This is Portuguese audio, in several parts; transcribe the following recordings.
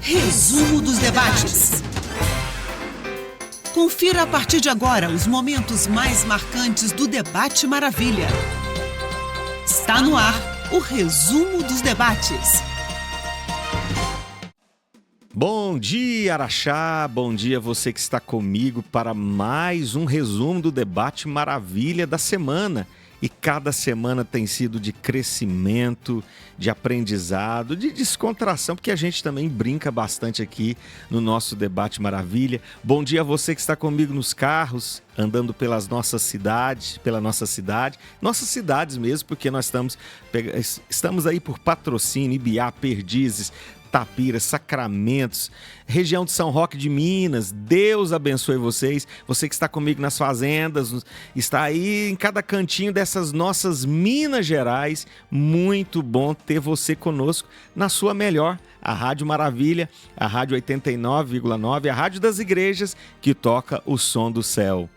Resumo dos debates. Confira a partir de agora os momentos mais marcantes do Debate Maravilha. Está no ar o Resumo dos Debates. Bom dia, Araxá! Bom dia você que está comigo para mais um resumo do Debate Maravilha da semana. E cada semana tem sido de crescimento, de aprendizado, de descontração, porque a gente também brinca bastante aqui no nosso Debate Maravilha. Bom dia a você que está comigo nos carros, andando pelas nossas cidades, nossas cidades mesmo, porque nós estamos aí por Patrocínio, Ibiá, Perdizes, Tapira, Sacramentos, região de São Roque de Minas. Deus abençoe vocês. Você que está comigo nas fazendas, está aí em cada cantinho dessas nossas Minas Gerais. Muito bom ter você conosco na sua melhor, a Rádio Maravilha, a Rádio 89,9, a Rádio das Igrejas que toca o som do céu.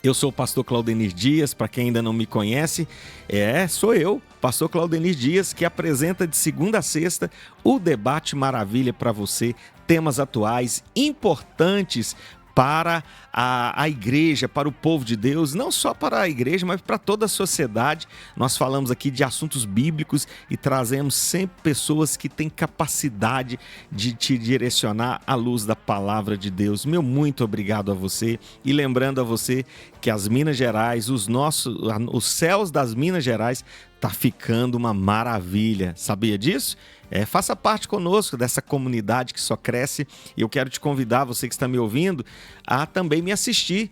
Eu sou o pastor Claudenir Dias, para quem ainda não me conhece, sou eu, pastor Claudenir Dias, que apresenta de segunda a sexta o Debate Maravilha para você, temas atuais, importantes para a igreja, para o povo de Deus, não só para a igreja, mas para toda a sociedade. Nós falamos aqui de assuntos bíblicos e trazemos sempre pessoas que têm capacidade de te direcionar à luz da palavra de Deus. Meu muito obrigado a você, e lembrando a você que as Minas Gerais, os céus das Minas Gerais tá ficando uma maravilha. Sabia disso? Faça parte conosco dessa comunidade que só cresce, e eu quero te convidar, você que está me ouvindo, a também me assistir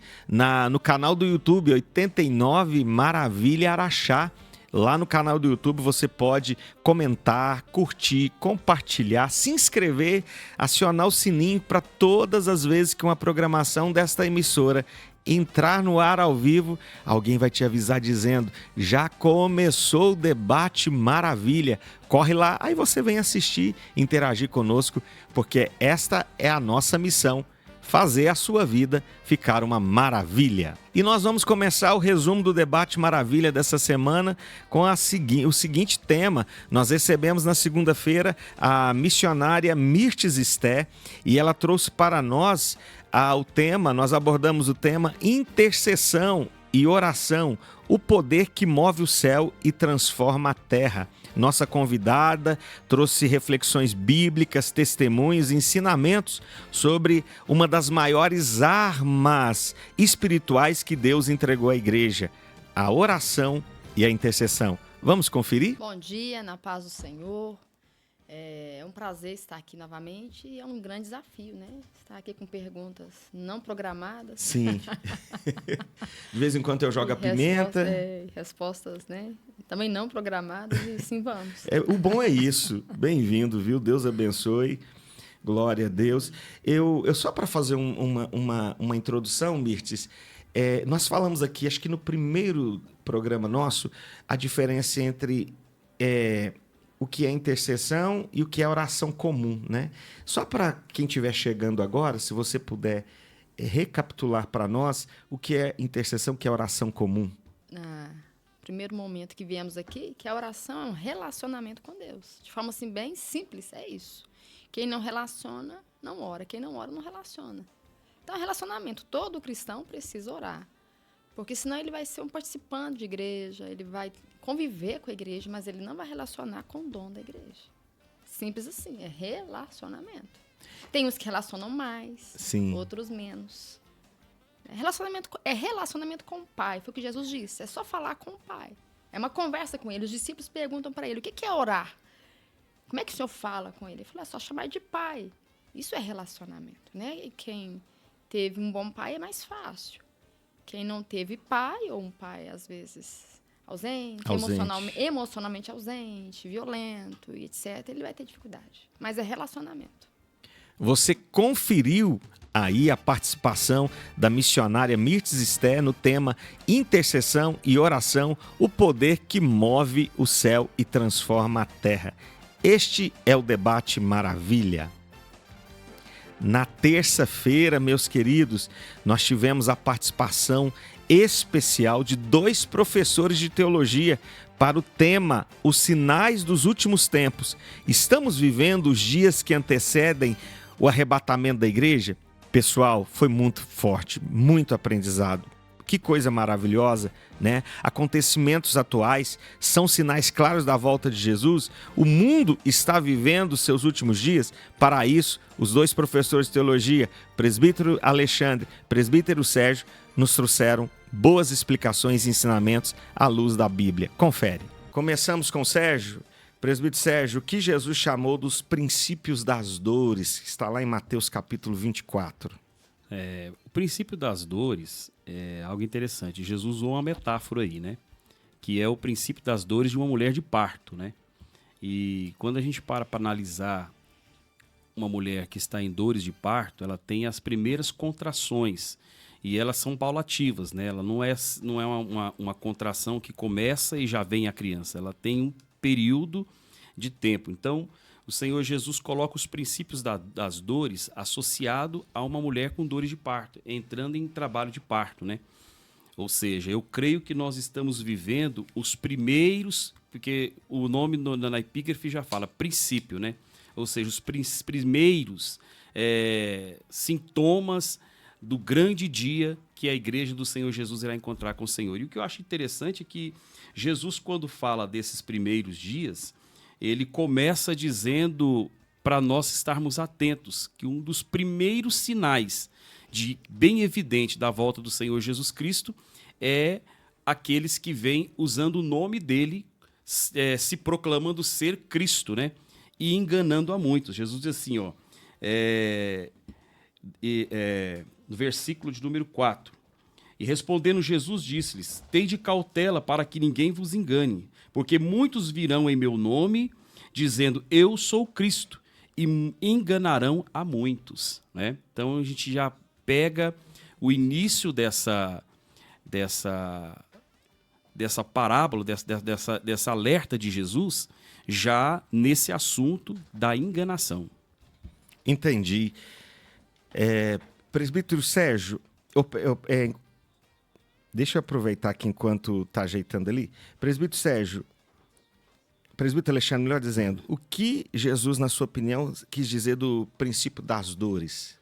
no canal do YouTube 89 Maravilha Araxá. Lá no canal do YouTube você pode comentar, curtir, compartilhar, se inscrever, acionar o sininho para todas as vezes que uma programação desta emissora entrar no ar ao vivo, alguém vai te avisar dizendo: já começou o Debate Maravilha. Corre lá, aí você vem assistir, interagir conosco, porque esta é a nossa missão, fazer a sua vida ficar uma maravilha. E nós vamos começar o resumo do Debate Maravilha dessa semana com o seguinte tema. Nós recebemos na segunda-feira a missionária Mirtes Esté, e ela trouxe para nós nós abordamos o tema intercessão e oração, o poder que move o céu e transforma a terra. Nossa convidada trouxe reflexões bíblicas, testemunhos, ensinamentos sobre uma das maiores armas espirituais que Deus entregou à igreja, a oração e a intercessão. Vamos conferir? Bom dia, na paz do Senhor. É um prazer estar aqui novamente e é um grande desafio, né? Estar aqui com perguntas não programadas. Sim. De vez em quando eu jogo a pimenta. Respostas, né? Também não programadas, e sim vamos. O bom é isso. Bem-vindo, viu? Deus abençoe. Glória a Deus. Eu só para fazer uma introdução, Mirtes, nós falamos aqui, acho que no primeiro programa nosso, a diferença entre o que é intercessão e o que é oração comum, né? Só para quem estiver chegando agora, se você puder recapitular para nós o que é intercessão, o que é oração comum. Primeiro momento que viemos aqui, que a oração é um relacionamento com Deus. De forma assim bem simples, é isso. Quem não relaciona, não ora. Quem não ora, não relaciona. Então, relacionamento. Todo cristão precisa orar. Porque senão ele vai ser um participante de igreja, ele vai conviver com a igreja, mas ele não vai relacionar com o dom da igreja. Simples assim, é relacionamento. Tem uns que relacionam mais, sim, outros menos. Relacionamento com o Pai, foi o que Jesus disse, é só falar com o Pai. É uma conversa com ele, os discípulos perguntam para ele, o que é orar? Como é que o Senhor fala com ele? Ele falou, é só chamar de Pai. Isso é relacionamento, né? E quem teve um bom pai é mais fácil. Quem não teve pai, ou um pai, às vezes, ausente. Emocionalmente ausente, violento, e etc., ele vai ter dificuldade. Mas é relacionamento. Você conferiu aí a participação da missionária Mirtes Esté no tema intercessão e oração, o poder que move o céu e transforma a terra. Este é o Debate Maravilha. Na terça-feira, meus queridos, nós tivemos a participação especial de 2 professores de teologia para o tema Os Sinais dos Últimos Tempos. Estamos vivendo os dias que antecedem o arrebatamento da igreja? Pessoal, foi muito forte, muito aprendizado. Que coisa maravilhosa, né? Acontecimentos atuais são sinais claros da volta de Jesus. O mundo está vivendo seus últimos dias. Para isso, os dois professores de teologia, presbítero Alexandre, presbítero Sérgio, nos trouxeram boas explicações e ensinamentos à luz da Bíblia. Confere. Começamos com Sérgio. Presbítero Sérgio, o que Jesus chamou dos princípios das dores, que está lá em Mateus capítulo 24. O princípio das dores é algo interessante. Jesus usou uma metáfora aí, né? Que é o princípio das dores de uma mulher de parto, né? E quando a gente para analisar uma mulher que está em dores de parto, ela tem as primeiras contrações e elas são paulativas, né? Ela não é uma contração que começa e já vem a criança. Ela tem um período de tempo. Então, o Senhor Jesus coloca os princípios das dores associado a uma mulher com dores de parto, entrando em trabalho de parto, né? Ou seja, eu creio que nós estamos vivendo os primeiros, porque o nome na epígrafe já fala princípio, né? Ou seja, os primeiros sintomas do grande dia que a igreja do Senhor Jesus irá encontrar com o Senhor. E o que eu acho interessante é que Jesus, quando fala desses primeiros dias, ele começa dizendo para nós estarmos atentos que um dos primeiros sinais bem evidente da volta do Senhor Jesus Cristo é aqueles que vêm usando o nome dele, se proclamando ser Cristo, né? E enganando a muitos. Jesus diz assim, ó, no versículo de número 4, e respondendo Jesus disse-lhes, tende cautela para que ninguém vos engane, porque muitos virão em meu nome, dizendo, eu sou Cristo, e enganarão a muitos, né? Então a gente já pega o início dessa parábola, dessa alerta de Jesus, já nesse assunto da enganação. Entendi. Presbítero Sérgio, deixa eu aproveitar aqui enquanto está ajeitando ali. Presbítero Sérgio, presbítero Alexandre, melhor dizendo, o que Jesus, na sua opinião, quis dizer do princípio das dores?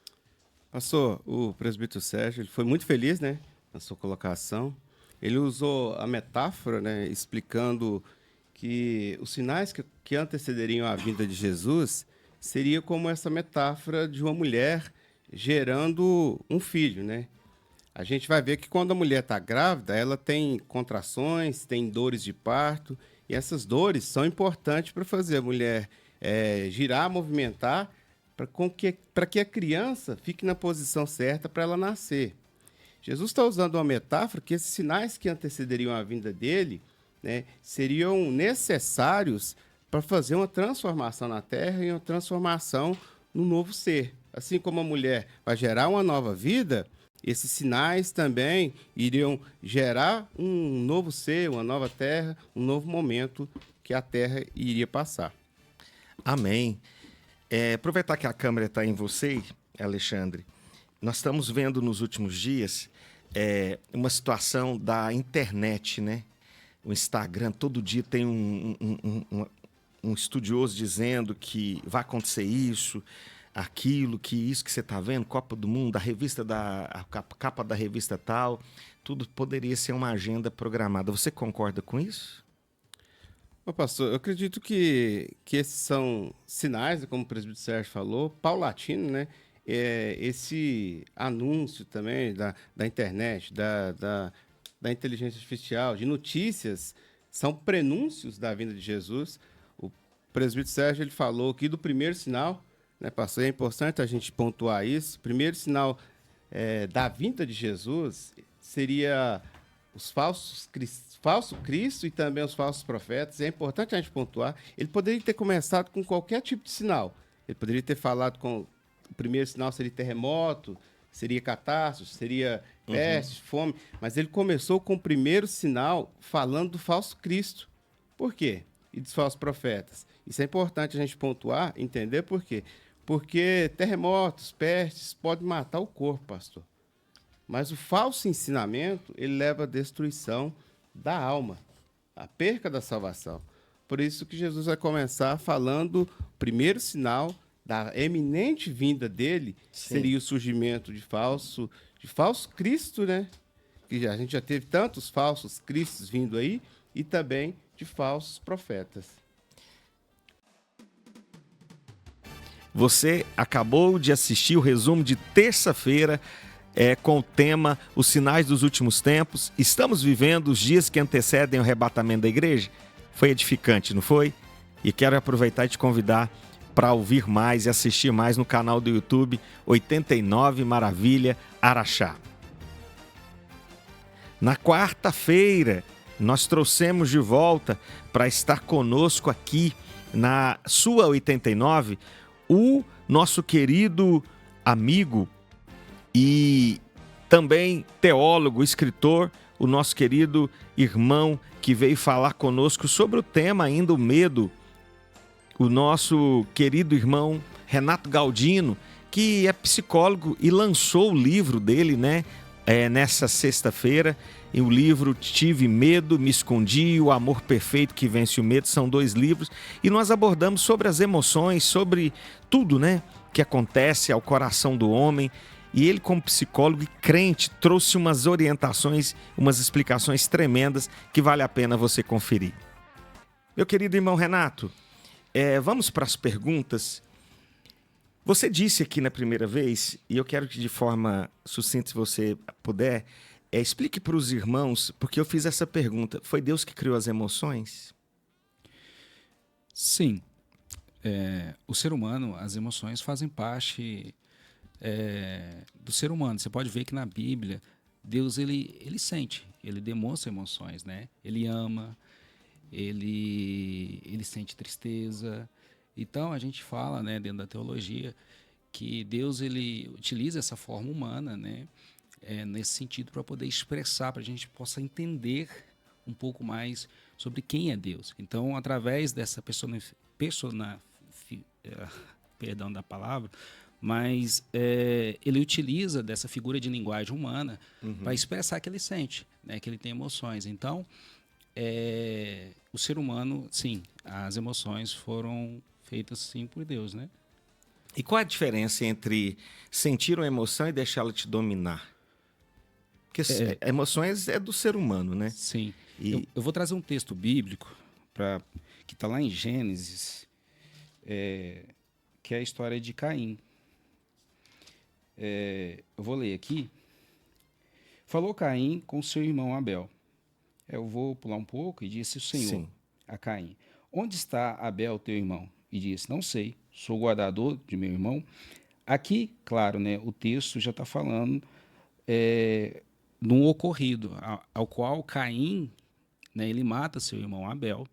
Pastor, o presbítero Sérgio ele foi muito feliz, né, na sua colocação. Ele usou a metáfora, né, explicando que os sinais que antecederiam a vinda de Jesus seria como essa metáfora de uma mulher gerando um filho, né? A gente vai ver que quando a mulher está grávida, ela tem contrações, tem dores de parto, e essas dores são importantes para fazer a mulher girar, movimentar, para que a criança fique na posição certa para ela nascer. Jesus está usando uma metáfora que esses sinais que antecederiam a vinda dele, né, seriam necessários para fazer uma transformação na terra e uma transformação no novo ser. Assim como a mulher vai gerar uma nova vida, esses sinais também iriam gerar um novo ser, uma nova terra, um novo momento que a terra iria passar. Amém. Aproveitar que a câmera está em você, Alexandre, nós estamos vendo nos últimos dias uma situação da internet, né? O Instagram, todo dia tem um estudioso dizendo que vai acontecer isso, aquilo, que isso que você está vendo, Copa do Mundo, a capa da revista tal, tudo poderia ser uma agenda programada. Você concorda com isso? Ô, pastor, eu acredito que esses são sinais, como o presbítero Sérgio falou, paulatino, né? Esse anúncio também da internet, da inteligência artificial, de notícias, são prenúncios da vinda de Jesus. O presbítero Sérgio ele falou aqui do primeiro sinal, né, pastor? É importante a gente pontuar isso. O primeiro sinal da vinda de Jesus seria os falso Cristo e também os falsos profetas. É importante a gente pontuar. Ele poderia ter começado com qualquer tipo de sinal. Ele poderia ter falado com... O primeiro sinal seria terremoto, seria catástrofe, seria peste, fome. Mas ele começou com o primeiro sinal falando do falso Cristo. Por quê? E dos falsos profetas. Isso é importante a gente pontuar, entender por quê. Porque terremotos, pestes podem matar o corpo, pastor. Mas o falso ensinamento, ele leva à destruição da alma. a perca da salvação. Por isso que Jesus vai começar falando, o primeiro sinal da eminente vinda dele seria o surgimento de falso Cristo, né? Que a gente já teve tantos falsos cristos vindo aí, e também de falsos profetas. Você acabou de assistir o resumo de terça-feira com o tema Os Sinais dos Últimos Tempos. Estamos vivendo os dias que antecedem o arrebatamento da igreja? Foi edificante, não foi? E quero aproveitar e te convidar para ouvir mais e assistir mais no canal do YouTube 89 Maravilha Araxá. Na quarta-feira, nós trouxemos de volta para estar conosco aqui na sua 89 o nosso querido amigo e também teólogo, escritor, o nosso querido irmão que veio falar conosco sobre o tema ainda, o medo, o nosso querido irmão Renato Galdino, que é psicólogo e lançou o livro dele, né, nessa sexta-feira. E o livro Tive Medo, Me Escondi, O Amor Perfeito que Vence o Medo, são 2 livros. E nós abordamos sobre as emoções, sobre tudo, né, que acontece ao coração do homem. E ele, como psicólogo e crente, trouxe umas orientações, umas explicações tremendas que vale a pena você conferir. Meu querido irmão Renato, vamos para as perguntas. Você disse aqui na primeira vez, e eu quero que de forma sucinta, se você puder, explique para os irmãos, porque eu fiz essa pergunta. Foi Deus que criou as emoções? Sim. O ser humano, as emoções fazem parte do ser humano. Você pode ver que na Bíblia, Deus ele sente, ele demonstra emoções, né? Ele ama, ele sente tristeza. Então, a gente fala, né, dentro da teologia, que Deus ele utiliza essa forma humana, né, nesse sentido, para poder expressar, para a gente possa entender um pouco mais sobre quem é Deus. Então, através dessa perdão da palavra, mas ele utiliza dessa figura de linguagem humana para expressar que ele sente, né, que ele tem emoções. Então, o ser humano, sim, as emoções foram feitas sim por Deus, né? E qual é a diferença entre sentir uma emoção e deixá-la te dominar? Porque emoções é do ser humano, né? Sim. E... Eu vou trazer um texto bíblico que está lá em Gênesis, que é a história de Caim. Eu vou ler aqui. Falou Caim com seu irmão Abel. Eu vou pular um pouco. E disse o Senhor a Caim: onde está Abel, teu irmão? E disse: não sei, sou guardador de meu irmão. Aqui, claro, né, o texto já está falando de um ocorrido, ao qual Caim, né, ele mata seu irmão Abel.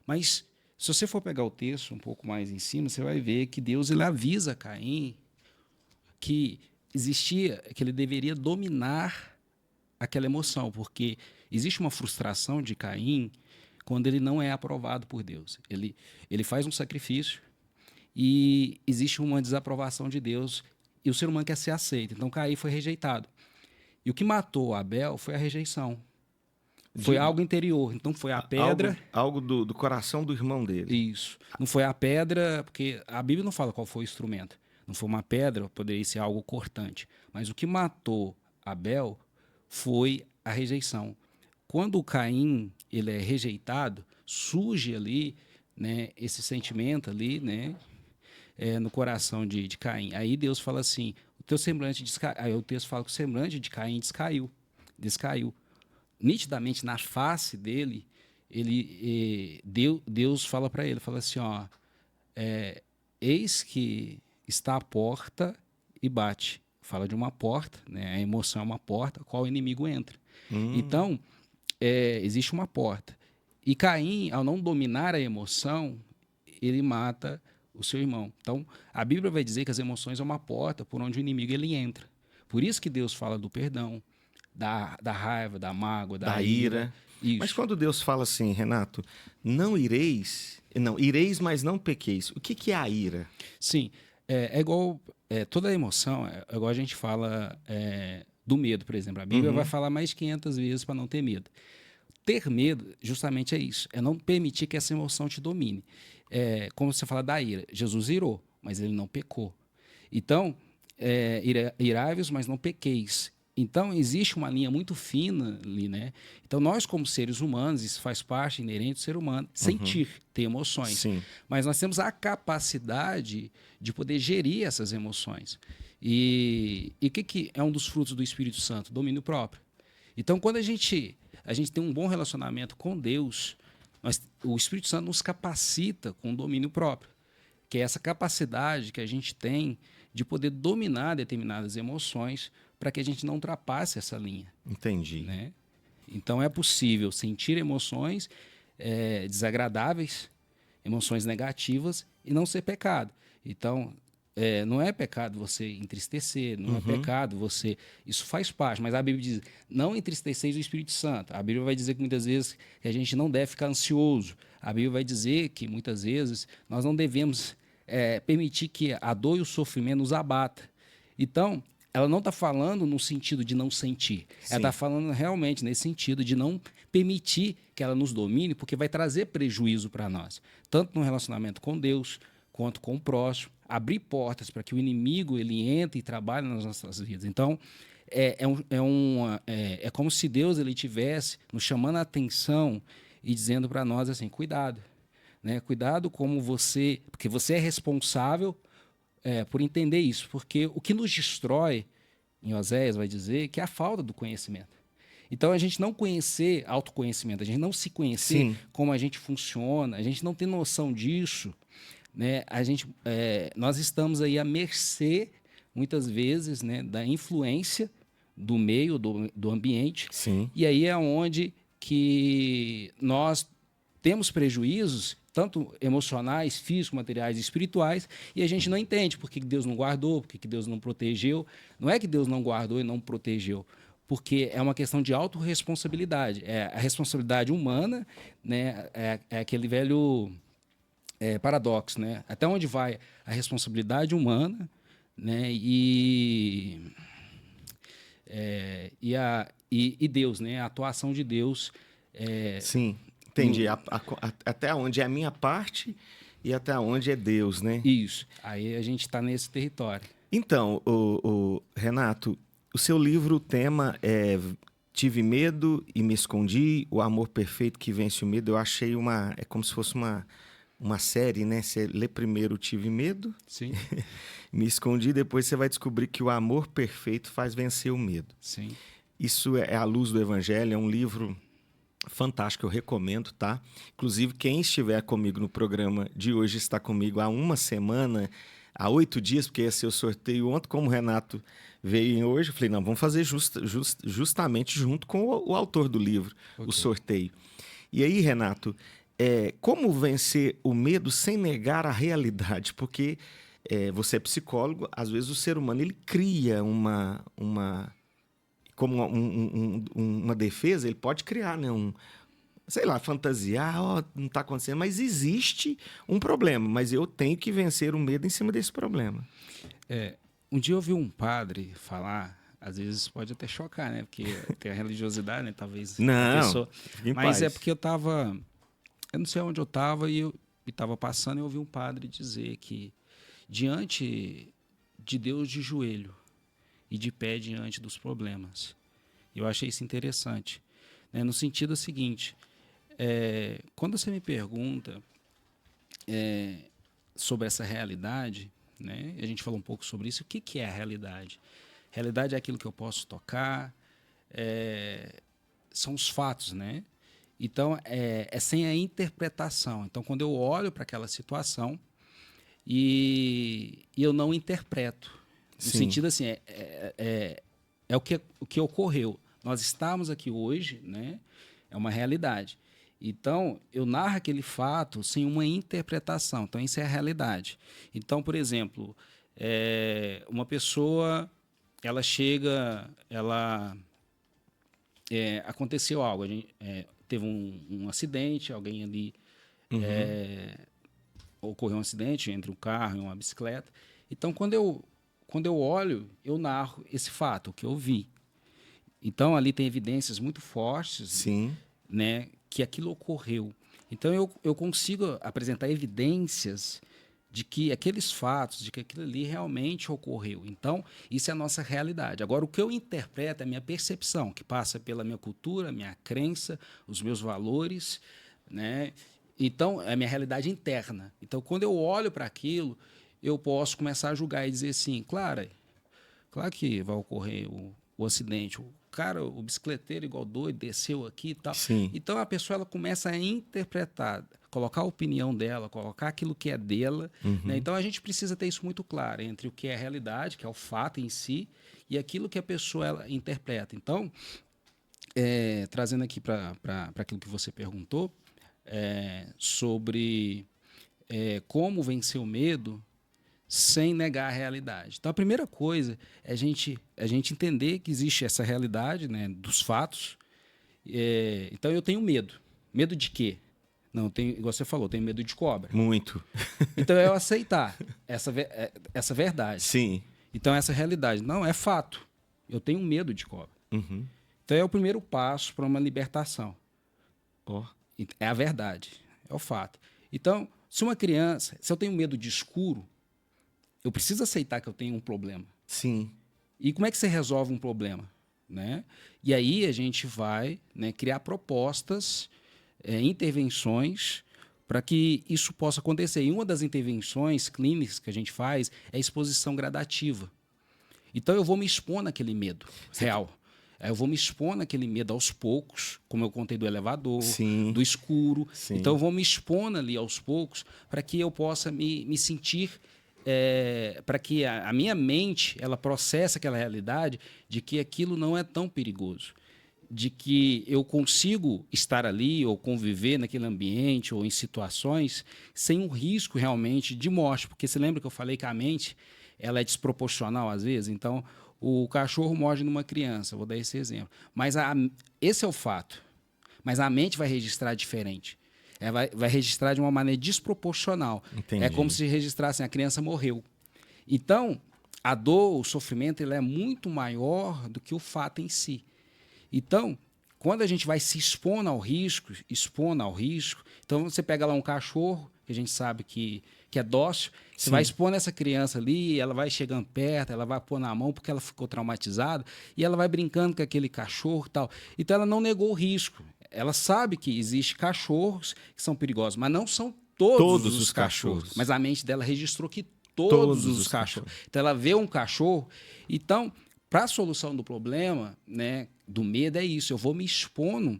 Mas, se você for pegar o texto um pouco mais em cima, você vai ver que Deus ele avisa Caim que que ele deveria dominar aquela emoção, porque existe uma frustração de Caim quando ele não é aprovado por Deus. Ele faz um sacrifício e existe uma desaprovação de Deus e o ser humano quer ser aceito. Então, Caim foi rejeitado. E o que matou Abel foi a rejeição. Foi algo interior. Então, foi a pedra... Algo do coração do irmão dele. Isso. Não foi a pedra, porque a Bíblia não fala qual foi o instrumento. Não foi uma pedra, poderia ser algo cortante. Mas o que matou Abel foi a rejeição. Quando o Caim ele é rejeitado, surge ali, né, esse sentimento ali, né, no coração de Caim. Aí Deus fala assim, o teu semblante descaiu. Aí o texto fala que o semblante de Caim descaiu. Nitidamente na face dele, Deus fala para ele, fala assim, ó, eis que está à porta e bate. Fala de uma porta, né? A emoção é uma porta, a qual o inimigo entra. Então, existe uma porta. E Caim, ao não dominar a emoção, ele mata o seu irmão. Então, a Bíblia vai dizer que as emoções é uma porta por onde o inimigo ele entra. Por isso que Deus fala do perdão, da raiva, da mágoa, da ira. Isso. Mas quando Deus fala assim, Renato, ireis, mas não pequeis. O que é a ira? Sim, é igual, toda emoção, é igual a gente fala do medo, por exemplo. A Bíblia vai falar mais de 500 vezes para não ter medo. ter medo justamente é isso, é não permitir que essa emoção te domine. Como você fala da ira, Jesus irou, mas ele não pecou. Então, irai-vos, mas não pequeis. Então, existe uma linha muito fina ali, né? Então, nós como seres humanos, isso faz parte inerente do ser humano, sentir, ter emoções. Sim. Mas nós temos a capacidade de poder gerir essas emoções. E o que é um dos frutos do Espírito Santo? Domínio próprio. Então, quando a gente tem um bom relacionamento com Deus, o Espírito Santo nos capacita com o domínio próprio, que é essa capacidade que a gente tem de poder dominar determinadas emoções para que a gente não ultrapasse essa linha. Entendi. Né? Então, é possível sentir emoções desagradáveis, emoções negativas e não ser pecado. Então, não é pecado você entristecer, não é pecado você... Isso faz parte, mas a Bíblia diz, não entristeceis o Espírito Santo. A Bíblia vai dizer que muitas vezes que a gente não deve ficar ansioso. A Bíblia vai dizer que muitas vezes nós não devemos permitir que a dor e o sofrimento nos abata. Então, ela não está falando no sentido de não sentir. Sim. Ela está falando realmente nesse sentido de não permitir que ela nos domine, porque vai trazer prejuízo para nós. Tanto no relacionamento com Deus, quanto com o próximo. Abrir portas para que o inimigo ele entre e trabalhe nas nossas vidas. Então, é como se Deus ele tivesse nos chamando a atenção e dizendo para nós assim, cuidado. Né? Cuidado como você... Porque você é responsável por entender isso. Porque o que nos destrói, em Oséias vai dizer, que é a falta do conhecimento. Então, a gente não conhecer autoconhecimento, a gente não se conhecer Sim. como a gente funciona, a gente não ter noção disso, né? Nós estamos aí à mercê, muitas vezes, né, da influência do meio, do ambiente. Sim. E aí é onde que nós temos prejuízos, tanto emocionais, físicos, materiais e espirituais, e a gente não entende por que Deus não guardou, por que Deus não protegeu. Não é que Deus não guardou e não protegeu, porque é uma questão de autorresponsabilidade. É a responsabilidade humana, né? É aquele velho paradoxo, né? Até onde vai a responsabilidade humana, né? E Deus, né? A atuação de Deus. Sim, entendi. Até onde é a minha parte e até onde é Deus, né? Isso. Aí a gente está nesse território. Então, Renato, o seu livro, o tema é Tive Medo e Me Escondi, o amor perfeito que vence o medo. Eu achei é como se fosse uma série, né? Você lê primeiro Tive Medo, Sim. Me Escondi, depois você vai descobrir que o amor perfeito faz vencer o medo. Sim. Isso é a luz do Evangelho, é um livro fantástico, eu recomendo, tá? Inclusive, quem estiver comigo no programa de hoje está comigo há uma semana, há 8 dias, porque ia ser o sorteio ontem, como o Renato veio hoje, eu falei, não, vamos fazer justamente junto com o autor do livro, o sorteio. E aí, Renato, como vencer o medo sem negar a realidade? Porque você é psicólogo, às vezes o ser humano ele cria como uma defesa, ele pode criar, né? Sei lá, fantasiar, não está acontecendo, mas existe um problema, mas eu tenho que vencer o medo em cima desse problema. Um dia eu ouvi um padre falar, às vezes pode até chocar, né? Porque tem a religiosidade, né? Talvez não, a pessoa... em Mas paz. é porque eu não sei onde eu estava e estava passando e eu ouvi um padre dizer que diante de Deus de joelho e de pé diante dos problemas. Eu achei isso interessante, né? No sentido seguinte, quando você me pergunta sobre essa realidade, né? A gente falou um pouco sobre isso, o que é a realidade? Realidade é aquilo que eu posso tocar, são os fatos, né? Então, é sem a interpretação. Então, quando eu olho para aquela situação e eu não interpreto, no sentido assim, o que ocorreu. Nós estamos aqui hoje, né? É uma realidade. Então, eu narro aquele fato sem uma interpretação. Então, isso é a realidade. Então, por exemplo, uma pessoa, ela chega, aconteceu algo, teve um acidente, alguém ali, ocorreu um acidente entre um carro e uma bicicleta. Então, quando eu olho, eu narro esse fato, o que eu vi. Então, ali tem evidências muito fortes. Sim. né, que aquilo ocorreu. Então, eu consigo apresentar evidências de que aqueles fatos, de que aquilo ali realmente ocorreu. Então, isso é a nossa realidade. Agora, o que eu interpreto é a minha percepção, que passa pela minha cultura, minha crença, os meus valores, né? Então, é a minha realidade interna. Então, quando eu olho para aquilo, eu posso começar a julgar e dizer assim, claro que vai ocorrer o acidente. O cara, o bicicleteiro igual doido, desceu aqui e tal. Sim. Então, a pessoa ela começa a interpretar, colocar a opinião dela, colocar aquilo que é dela. Né? Então, a gente precisa ter isso muito claro entre o que é a realidade, que é o fato em si, e aquilo que a pessoa ela interpreta. Então, trazendo aqui para aquilo que você perguntou, sobre como vencer o medo sem negar a realidade. Então, a primeira coisa é a gente entender que existe essa realidade, né, dos fatos. Então, eu tenho medo. Medo de quê? Não, igual você falou, eu tenho medo de cobra. Muito. Então, é eu aceitar essa verdade. Sim. Então, essa realidade. Não, é fato. Eu tenho medo de cobra. Uhum. Então, é o primeiro passo para uma libertação. Ó. É a verdade, é o fato. Então, se eu tenho medo de escuro, eu preciso aceitar que eu tenho um problema. Sim. E como é que você resolve um problema? Né? E aí a gente vai, né, criar propostas, intervenções para que isso possa acontecer. E uma das intervenções clínicas que a gente faz é a exposição gradativa. Então eu vou me expor naquele medo real. Eu vou me expor naquele medo aos poucos, como eu contei do elevador, Sim. do escuro. Sim. Então, eu vou me expor ali aos poucos para que eu possa me sentir, para que a minha mente ela processe aquela realidade de que aquilo não é tão perigoso, de que eu consigo estar ali ou conviver naquele ambiente ou em situações sem um risco realmente de morte. Porque você lembra que eu falei que a mente ela é desproporcional às vezes? Então, o cachorro morde numa criança, vou dar esse exemplo. Mas esse é o fato. Mas a mente vai registrar diferente. Vai registrar de uma maneira desproporcional. Entendi. É como se registrasse, a criança morreu. Então, a dor, o sofrimento, ele é muito maior do que o fato em si. Então, quando a gente vai se expondo ao risco, então você pega lá um cachorro, que a gente sabe que é dócil, você Sim. vai expondo essa criança ali, ela vai chegando perto, ela vai pôr na mão porque ela ficou traumatizada, e ela vai brincando com aquele cachorro e tal. Então ela não negou o risco. Ela sabe que existem cachorros que são perigosos, mas não são todos os cachorros. Mas a mente dela registrou que todos os cachorros. Então ela vê um cachorro. Então, para a solução do problema, né, do medo é isso. Eu vou me expondo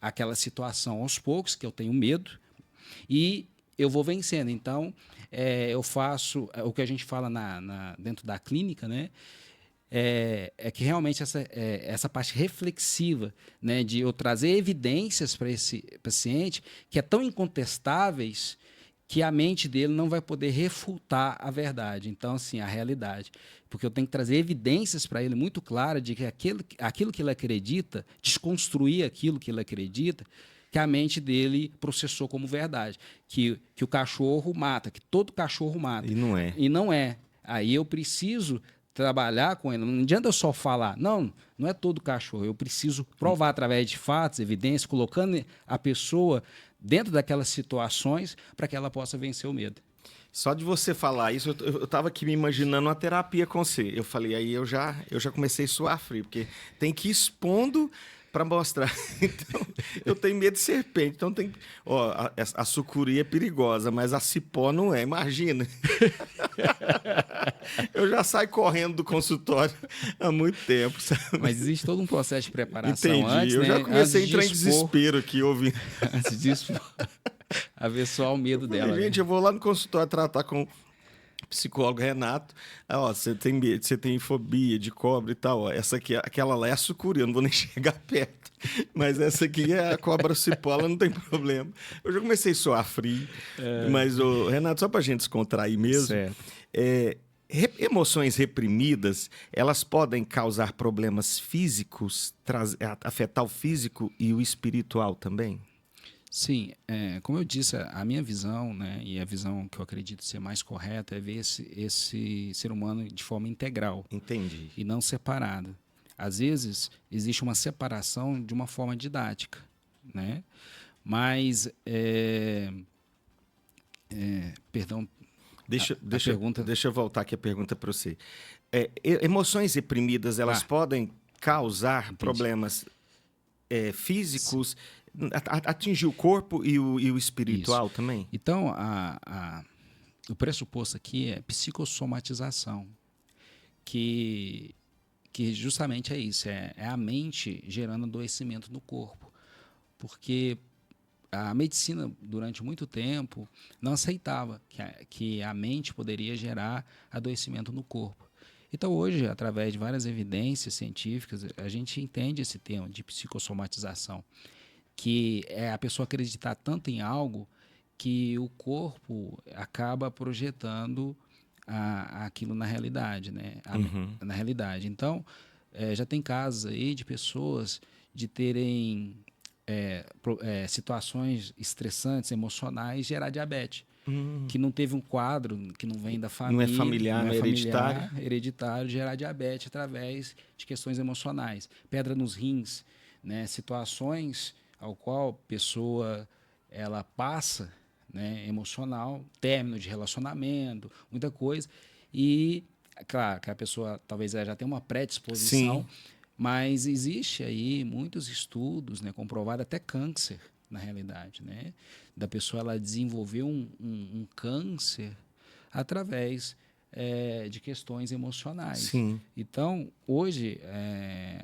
àquela situação aos poucos, que eu tenho medo, e eu vou vencendo. Então, eu faço o que a gente fala dentro da clínica, né? É que realmente essa parte reflexiva, né, de eu trazer evidências para esse paciente que é tão incontestáveis que a mente dele não vai poder refutar a verdade. Então, assim, a realidade. Porque eu tenho que trazer evidências para ele muito claras de que aquilo que ele acredita, desconstruir aquilo que ele acredita, que a mente dele processou como verdade. Que o cachorro mata, que todo cachorro mata. E não é. E não é. Aí eu preciso trabalhar com ele. Não adianta eu só falar. Não é todo cachorro. Eu preciso provar através de fatos, evidências, colocando a pessoa dentro daquelas situações para que ela possa vencer o medo. Só de você falar isso, eu estava aqui me imaginando uma terapia com você. Eu falei, aí eu já comecei a suar frio, porque tem que ir expondo para mostrar. Então, eu tenho medo de serpente. Então, a sucuri é perigosa, mas a cipó não é. Imagina. Eu já saio correndo do consultório há muito tempo, sabe? Mas existe todo um processo de preparação. Entendi. Antes, eu né? já comecei a entrar em expor, desespero aqui, ouvindo. Antes disso, a ver só o medo dela. Gente, né? eu vou lá no consultório tratar com o psicólogo Renato. Você tem medo, você tem fobia de cobra e tal. Ó, aquela lá é a sucuri, eu não vou nem chegar perto. Mas essa aqui é a cobra cipó, ela não tem problema. Eu já comecei a suar frio. Mas, Renato, só pra gente descontrair mesmo. Certo. Emoções reprimidas, elas podem causar problemas físicos, afetar o físico e o espiritual também? Sim, como eu disse, a minha visão, né, e a visão que eu acredito ser mais correta é ver esse ser humano de forma integral. Entendi. E não separada. Às vezes, existe uma separação de uma forma didática, né? Mas, perdão, Deixa eu voltar aqui a pergunta para você. Emoções reprimidas, elas podem causar problemas físicos, atingir o corpo e o espiritual também? Então, o pressuposto aqui é psicossomatização, que justamente é isso, é a mente gerando adoecimento no corpo. Porque a medicina, durante muito tempo, não aceitava que a mente poderia gerar adoecimento no corpo. Então, hoje, através de várias evidências científicas, a gente entende esse termo de psicossomatização, que é a pessoa acreditar tanto em algo que o corpo acaba projetando aquilo na realidade, né? Na realidade. Então, já tem casos aí de pessoas de terem situações estressantes, emocionais, gerar diabetes. Que não teve um quadro, que não vem da família. Não é familiar, não é hereditário. Hereditário, gerar diabetes através de questões emocionais. Pedra nos rins, né? Situações ao qual a pessoa ela passa, né, emocional, término de relacionamento, muita coisa. E, claro, que a pessoa talvez já tenha uma predisposição, sim, mas existe aí muitos estudos, né, comprovado até câncer, na realidade, né, da pessoa ela desenvolver um câncer através de questões emocionais. Sim. Então, hoje,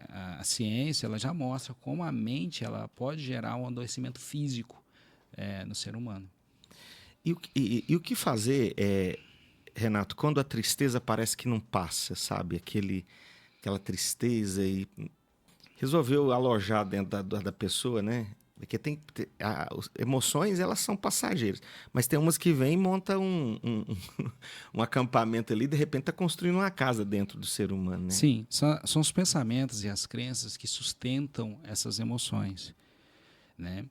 a ciência ela já mostra como a mente ela pode gerar um adoecimento físico no ser humano. E o que fazer, Renato, quando a tristeza parece que não passa, sabe? Aquela tristeza e resolveu alojar dentro da pessoa, né? Porque as emoções, elas são passageiras. Mas tem umas que vêm e montam um acampamento ali, de repente está construindo uma casa dentro do ser humano, né? Sim, são os pensamentos e as crenças que sustentam essas emoções, né?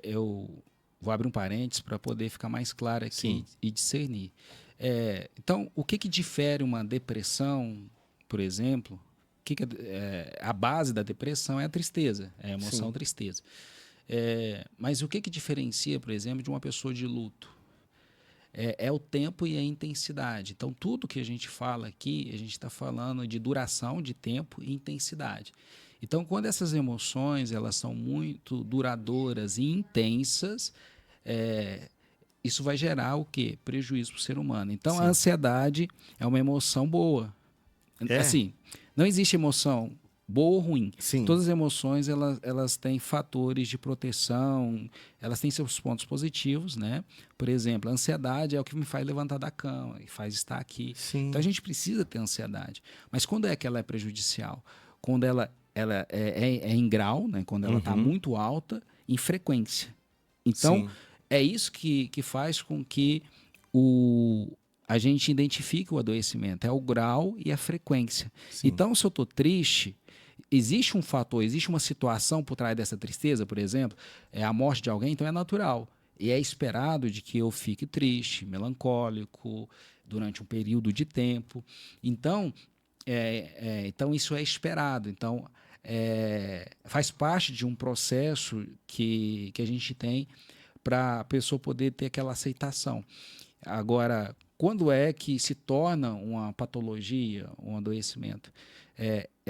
Eu vou abrir um parênteses para poder ficar mais claro aqui. Sim. E discernir. Então, o que difere uma depressão, por exemplo? A base da depressão é a tristeza, é a emoção. Sim. Tristeza. Mas o que diferencia, por exemplo, de uma pessoa de luto? É o tempo e a intensidade. Então, tudo que a gente fala aqui, a gente está falando de duração, de tempo e intensidade. Então, quando essas emoções elas são muito duradouras e intensas, isso vai gerar o quê? Prejuízo para o ser humano. Então, sim, a ansiedade é uma emoção boa. Assim, não existe emoção boa ou ruim. Sim. Todas as emoções elas têm fatores de proteção, elas têm seus pontos positivos, né? Por exemplo, a ansiedade é o que me faz levantar da cama e faz estar aqui. Sim. Então, a gente precisa ter ansiedade. Mas quando é que ela é prejudicial? Quando ela é em grau, né? Quando ela está muito alta, em frequência. Então, sim, é isso que faz com que a gente identifique o adoecimento. É o grau e a frequência. Sim. Então, se eu estou triste, existe um fator, existe uma situação por trás dessa tristeza, por exemplo, é a morte de alguém, então é natural. E é esperado de que eu fique triste, melancólico, durante um período de tempo. Então, então isso é esperado. Então, faz parte de um processo que a gente tem para a pessoa poder ter aquela aceitação. Agora, quando é que se torna uma patologia, um adoecimento?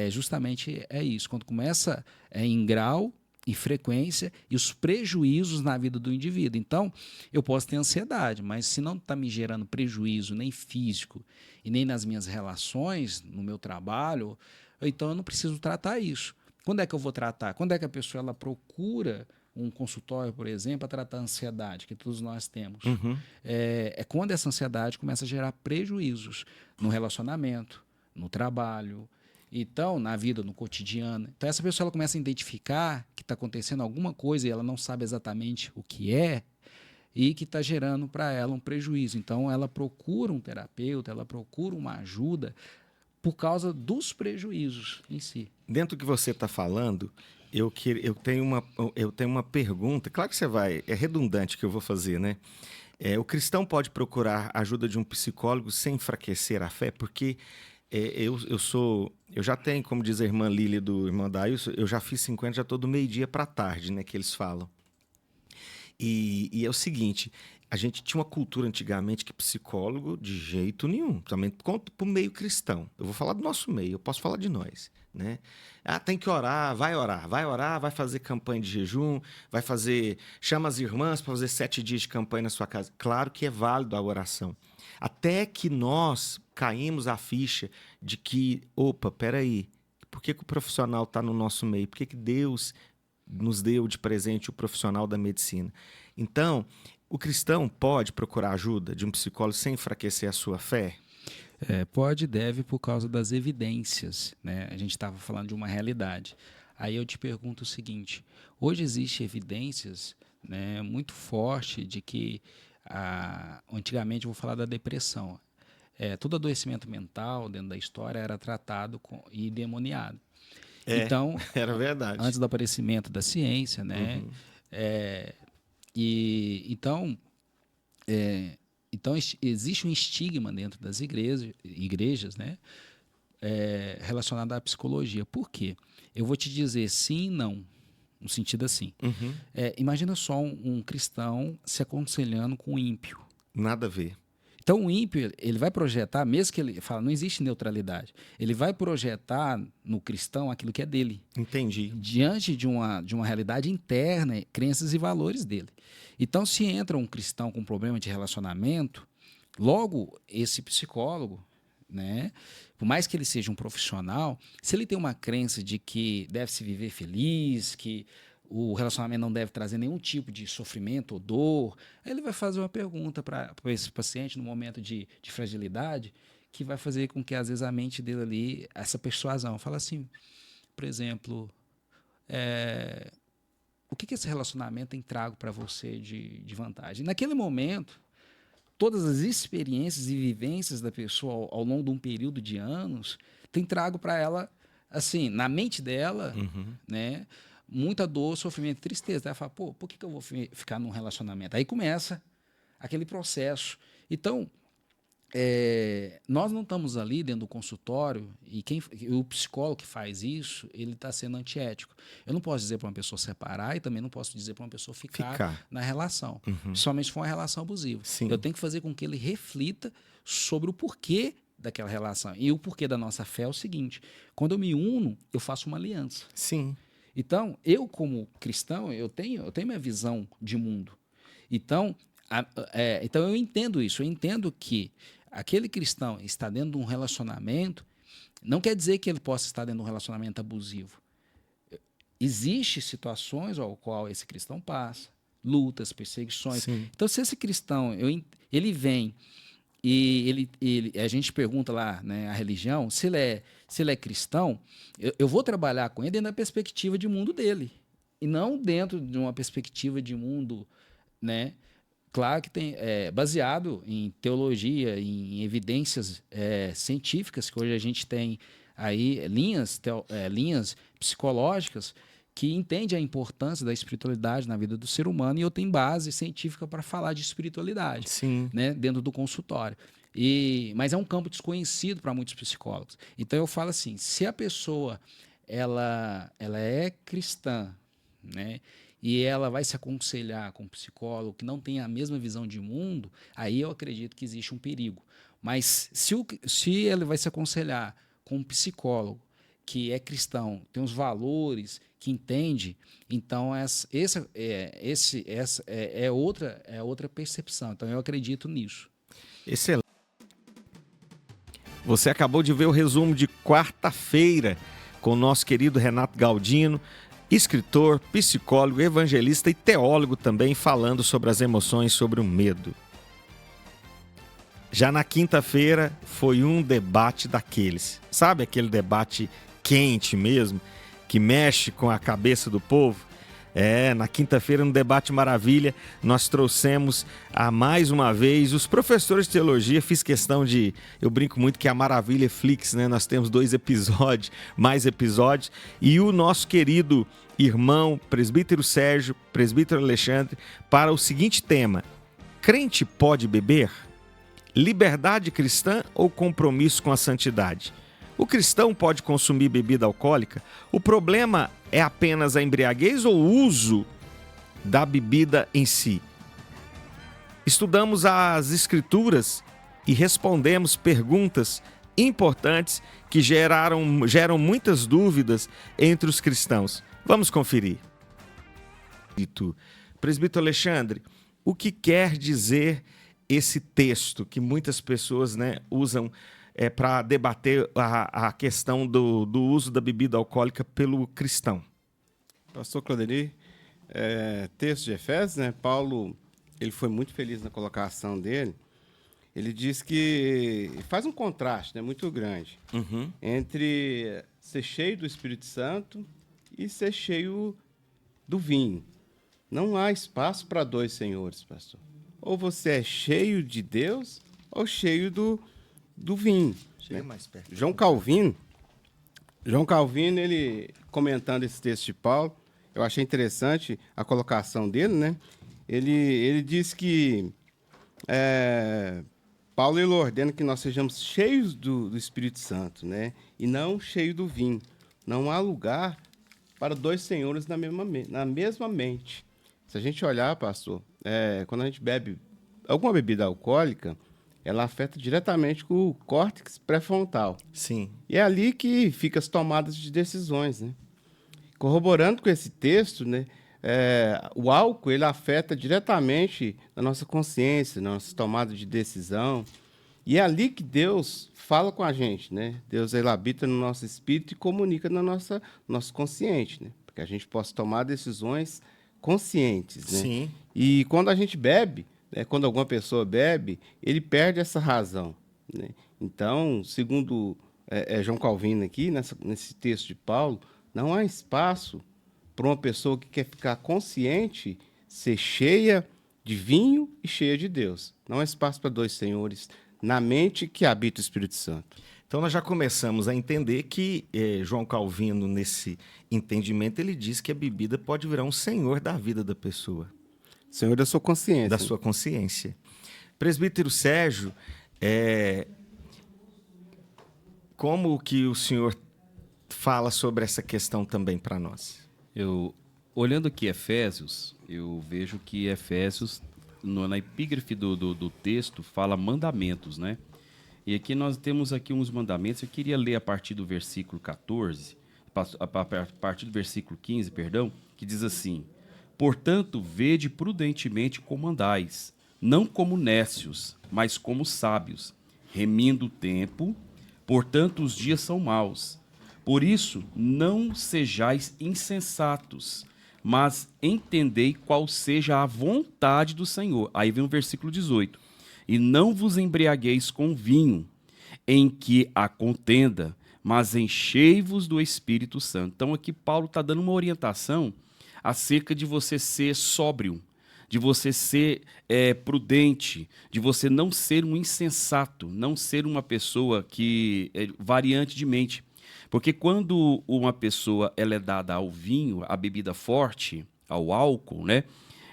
Justamente isso, quando começa em grau e frequência e os prejuízos na vida do indivíduo. Então, eu posso ter ansiedade, mas se não está me gerando prejuízo nem físico e nem nas minhas relações, no meu trabalho, então eu não preciso tratar isso. Quando é que eu vou tratar? Quando é que a pessoa ela procura um consultório, por exemplo, para tratar a ansiedade, que todos nós temos? É quando essa ansiedade começa a gerar prejuízos no relacionamento, no trabalho, então, na vida, no cotidiano. Então, essa pessoa ela começa a identificar que está acontecendo alguma coisa e ela não sabe exatamente o que é e que está gerando para ela um prejuízo. Então, ela procura um terapeuta, ela procura uma ajuda por causa dos prejuízos em si. Dentro do que você está falando, eu tenho uma pergunta. Claro que é redundante que eu vou fazer, né? O cristão pode procurar a ajuda de um psicólogo sem enfraquecer a fé? Porque Eu já tenho, como diz a irmã Lília do irmão Daílson, eu já fiz 50, já estou do meio-dia para tarde, né, que eles falam. E é o seguinte, a gente tinha uma cultura antigamente que psicólogo de jeito nenhum, também conta para o meio cristão. Eu vou falar do nosso meio, eu posso falar de nós, né? Tem que orar, vai fazer campanha de jejum, chama as irmãs para fazer 7 dias de campanha na sua casa. Claro que é válido a oração. Até que nós caímos a ficha de que, peraí, por que o profissional está no nosso meio? Por que Deus nos deu de presente o profissional da medicina? Então, o cristão pode procurar ajuda de um psicólogo sem enfraquecer a sua fé? Pode e deve por causa das evidências, né? A gente estava falando de uma realidade. Aí eu te pergunto o seguinte, hoje existem evidências, né, muito fortes de que, antigamente eu vou falar da depressão, todo adoecimento mental dentro da história era tratado e demoniado. Então, era verdade. Antes do aparecimento da ciência, né? Então existe um estigma dentro das igrejas, né? Relacionado à psicologia. Por quê? Eu vou te dizer sim e não, no sentido assim. Imagina só um cristão se aconselhando com um ímpio. Nada a ver. Então, o ímpio, ele vai projetar, mesmo que ele fala, não existe neutralidade, ele vai projetar no cristão aquilo que é dele. Entendi. Diante de uma realidade interna, crenças e valores dele. Então, se entra um cristão com problema de relacionamento, logo esse psicólogo, né, por mais que ele seja um profissional, se ele tem uma crença de que deve se viver feliz, que o relacionamento não deve trazer nenhum tipo de sofrimento ou dor, aí ele vai fazer uma pergunta para esse paciente no momento de fragilidade, que vai fazer com que, às vezes, a mente dele ali, essa persuasão, fala assim, por exemplo, o que esse relacionamento tem trago para você de vantagem? Naquele momento, todas as experiências e vivências da pessoa ao longo de um período de anos tem trago para ela, assim, na mente dela, né, muita dor, sofrimento, tristeza. Ela fala, por que eu vou ficar num relacionamento? Aí começa aquele processo. Então, nós não estamos ali dentro do consultório e o psicólogo que faz isso, ele está sendo antiético. Eu não posso dizer para uma pessoa separar e também não posso dizer para uma pessoa ficar na relação. Somente se for uma relação abusiva. Sim. Eu tenho que fazer com que ele reflita sobre o porquê daquela relação. E o porquê da nossa fé é o seguinte, quando eu me uno, eu faço uma aliança. Sim. Então, eu como cristão, eu tenho minha visão de mundo. Então, então eu entendo isso. Eu entendo que aquele cristão está dentro de um relacionamento, não quer dizer que ele possa estar dentro de um relacionamento abusivo. Existem situações ao qual esse cristão passa, lutas, perseguições. Sim. Então, se esse cristão, ele vem e a gente pergunta lá, né, a religião, se ele é cristão, eu vou trabalhar com ele dentro da perspectiva de mundo dele, e não dentro de uma perspectiva de mundo, né, claro que tem baseado em teologia, em evidências científicas, que hoje a gente tem aí linhas psicológicas que entendem a importância da espiritualidade na vida do ser humano, e eu tenho base científica para falar de espiritualidade, né, dentro do consultório. Mas é um campo desconhecido para muitos psicólogos. Então eu falo assim, se a pessoa ela é cristã, né, e ela vai se aconselhar com um psicólogo que não tem a mesma visão de mundo, aí eu acredito que existe um perigo. Mas se ele vai se aconselhar com um psicólogo que é cristão, tem os valores, que entende, então essa é outra percepção. Então eu acredito nisso. Excelente. Você acabou de ver o resumo de quarta-feira com o nosso querido Renato Galdino, escritor, psicólogo, evangelista e teólogo também, falando sobre as emoções, sobre o medo. Já na quinta-feira foi um debate daqueles, sabe aquele debate quente mesmo, que mexe com a cabeça do povo? Na quinta-feira, no Debate Maravilha, nós trouxemos mais uma vez os professores de teologia. Fiz questão eu brinco muito que é a Maravilha Flix, né? Nós temos 2 episódios, mais episódios, e o nosso querido irmão, presbítero Sérgio, presbítero Alexandre, para o seguinte tema: crente pode beber? Liberdade cristã ou compromisso com a santidade? O cristão pode consumir bebida alcoólica? O problema é apenas a embriaguez ou o uso da bebida em si? Estudamos as Escrituras e respondemos perguntas importantes que geram muitas dúvidas entre os cristãos. Vamos conferir. Presbítero Alexandre, o que quer dizer esse texto que muitas pessoas, né, usam para debater a questão do uso da bebida alcoólica pelo cristão? Pastor Claudemir, texto de Efésios, né? Paulo, ele foi muito feliz na colocação dele. Ele diz que faz um contraste, né, muito grande entre ser cheio do Espírito Santo e ser cheio do vinho. Não há espaço para dois senhores, pastor. Ou você é cheio de Deus ou cheio do vinho. Né? Mais perto. João Calvino, ele comentando esse texto de Paulo, eu achei interessante a colocação dele, né? Ele diz que Paulo, ele ordena que nós sejamos cheios do Espírito Santo, né? E não cheios do vinho. Não há lugar para dois senhores na mesma mente. Se a gente olhar, pastor, quando a gente bebe alguma bebida alcoólica, ela afeta diretamente o córtex pré-frontal. Sim. E é ali que ficam as tomadas de decisões, né? Corroborando com esse texto, né, o álcool ele afeta diretamente a nossa consciência, na nossa tomada de decisão. E é ali que Deus fala com a gente, né? Deus ele habita no nosso espírito e comunica no nosso consciente, né? Para que a gente possa tomar decisões conscientes, né? Sim. E quando a gente bebe, né, quando alguma pessoa bebe, ele perde essa razão, né? Então, segundo João Calvino aqui, nesse texto de Paulo, não há espaço para uma pessoa que quer ficar consciente ser cheia de vinho e cheia de Deus. Não há espaço para dois senhores na mente que habita o Espírito Santo. Então, nós já começamos a entender que João Calvino, nesse entendimento, ele diz que a bebida pode virar um senhor da vida da pessoa. Senhor da sua consciência. Da sua consciência. Presbítero Sérgio, como que o senhor fala sobre essa questão também para nós? Olhando aqui Efésios, eu vejo que Efésios, na epígrafe do texto, fala mandamentos, né? E aqui nós temos aqui uns mandamentos. Eu queria ler a partir do versículo 14, a partir do versículo 15, perdão, que diz assim: portanto, vede prudentemente como andais, não como nécios, mas como sábios, remindo o tempo, portanto os dias são maus. Por isso, não sejais insensatos, mas entendei qual seja a vontade do Senhor. Aí vem o versículo 18. E não vos embriagueis com vinho, em que há contenda, mas enchei-vos do Espírito Santo. Então aqui Paulo está dando uma orientação acerca de você ser sóbrio, de você ser prudente, de você não ser um insensato, não ser uma pessoa que é variante de mente. Porque quando uma pessoa ela é dada ao vinho, à bebida forte, ao álcool, né,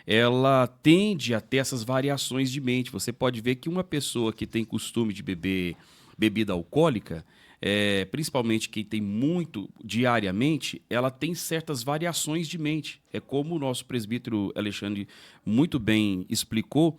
ela tende a ter essas variações de mente. Você pode ver que uma pessoa que tem costume de beber bebida alcoólica, principalmente quem tem muito diariamente, ela tem certas variações de mente. É como o nosso presbítero Alexandre muito bem explicou,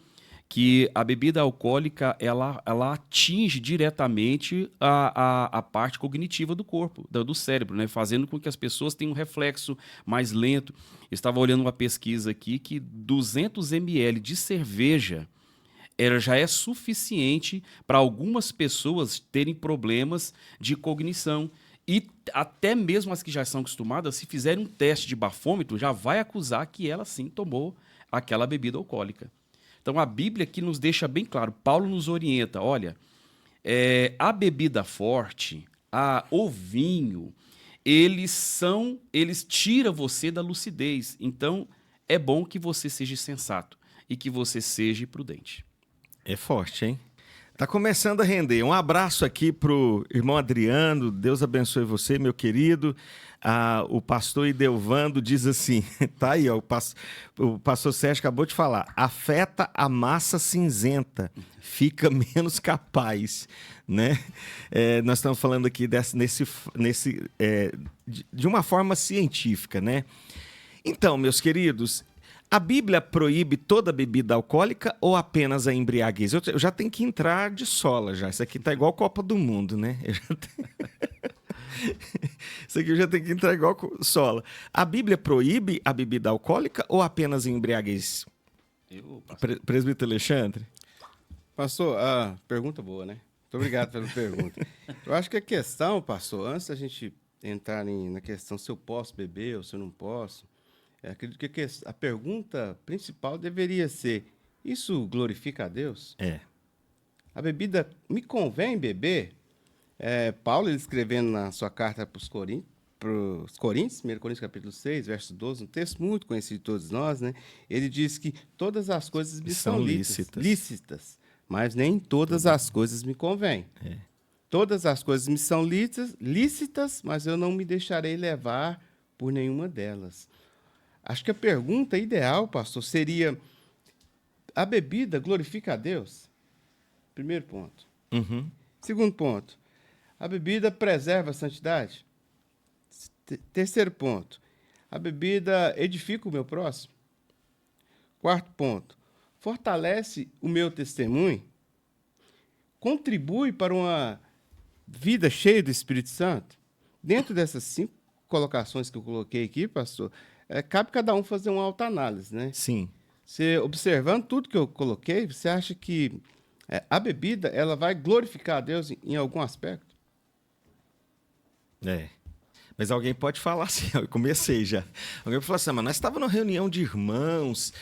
que a bebida alcoólica ela atinge diretamente a parte cognitiva do corpo, do cérebro, né? Fazendo com que as pessoas tenham um reflexo mais lento. Eu estava olhando uma pesquisa aqui que 200 ml de cerveja ela já é suficiente para algumas pessoas terem problemas de cognição. E até mesmo as que já são acostumadas, se fizerem um teste de bafômetro, já vai acusar que ela sim tomou aquela bebida alcoólica. Então, a Bíblia aqui nos deixa bem claro, Paulo nos orienta, olha, a bebida forte, o vinho, eles tiram você da lucidez. Então, é bom que você seja sensato e que você seja prudente. É forte, hein? Tá começando a render. Um abraço aqui pro irmão Adriano. Deus abençoe você, meu querido. O pastor Idelvando diz assim, tá aí, ó, o pastor Sérgio acabou de falar, afeta a massa cinzenta, fica menos capaz, né? Nós estamos falando aqui de uma forma científica, né? Então, meus queridos, a Bíblia proíbe toda bebida alcoólica ou apenas a embriaguez? Eu já tenho que entrar de sola já. Isso aqui tá igual Copa do Mundo, né? Isso aqui eu já tenho que entrar igual sola. A Bíblia proíbe a bebida alcoólica ou apenas a embriaguez? Presbítero Alexandre? Pastor, pergunta boa, né? Muito obrigado pela pergunta. Eu acho que a questão, pastor, antes da gente entrar na questão se eu posso beber ou se eu não posso, acredito que a pergunta principal deveria ser: isso glorifica a Deus? A bebida me convém beber? Paulo, ele escrevendo na sua carta para os Coríntios, 1 Coríntios capítulo 6, verso 12, um texto muito conhecido de todos nós, né? Ele diz que todas as coisas me são lícitas, mas nem todas as coisas me convêm. Todas as coisas me são lícitas, mas eu não me deixarei levar por nenhuma delas. Acho que a pergunta ideal, pastor, seria: a bebida glorifica a Deus? Primeiro ponto. Segundo ponto: a bebida preserva a santidade? Terceiro ponto: a bebida edifica o meu próximo? Quarto ponto: fortalece o meu testemunho? Contribui para uma vida cheia do Espírito Santo? Dentro dessas 5 colocações que eu coloquei aqui, pastor, cabe cada um fazer uma autoanálise, né? Sim. Você, observando tudo que eu coloquei, você acha que a bebida ela vai glorificar a Deus em algum aspecto? Mas alguém pode falar assim, eu comecei já. Alguém pode falar assim, mas nós estávamos numa reunião de irmãos,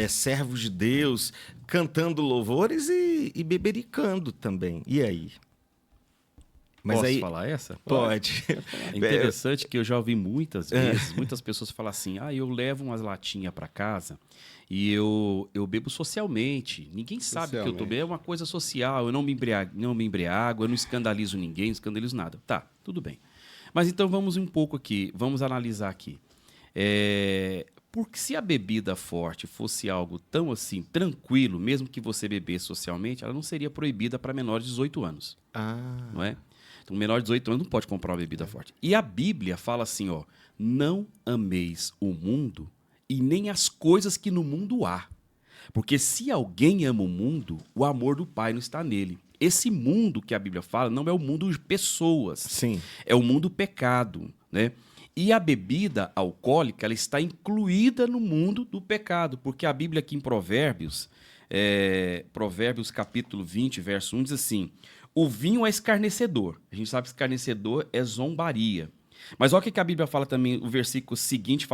servos de Deus, cantando louvores e bebericando também. E aí? Mas posso falar essa? Pode. É interessante que eu já ouvi muitas vezes, muitas pessoas falam assim, eu levo umas latinhas para casa e eu bebo socialmente. Ninguém sabe que eu tô bebendo, é uma coisa social, eu não me embriago, eu não escandalizo ninguém, não escandalizo nada. Tá, tudo bem. Mas então vamos um pouco aqui, vamos analisar aqui. Porque se a bebida forte fosse algo tão assim, tranquilo, mesmo que você bebesse socialmente, ela não seria proibida para menores de 18 anos. Não é? Então, menor de 18 anos não pode comprar uma bebida forte. E a Bíblia fala assim, não ameis o mundo e nem as coisas que no mundo há. Porque se alguém ama o mundo, o amor do Pai não está nele. Esse mundo que a Bíblia fala não é o mundo de pessoas. Sim. É o mundo pecado, né? E a bebida alcoólica, ela está incluída no mundo do pecado, porque a Bíblia aqui em Provérbios, Provérbios capítulo 20, verso 1, diz assim: o vinho é escarnecedor. A gente sabe que escarnecedor é zombaria. Mas olha o que a Bíblia fala também, o versículo seguinte,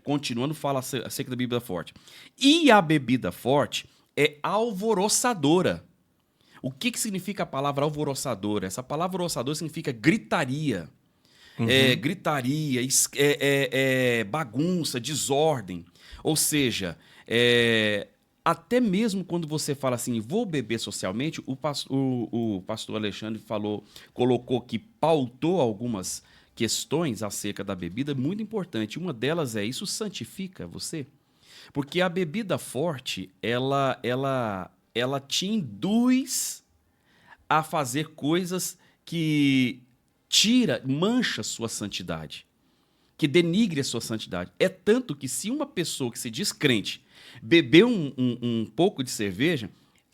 continuando, fala acerca da bebida forte. E a bebida forte é alvoroçadora. O que significa a palavra alvoroçadora? Essa palavra alvoroçadora significa gritaria. Gritaria, bagunça, desordem. Ou seja, até mesmo quando você fala assim, vou beber socialmente, o pastor Alexandre colocou que pautou algumas questões acerca da bebida muito importante. Uma delas isso santifica você? Porque a bebida forte, ela te induz a fazer coisas que mancha sua santidade, que denigre a sua santidade. É tanto que se uma pessoa que se diz crente beber um pouco de cerveja,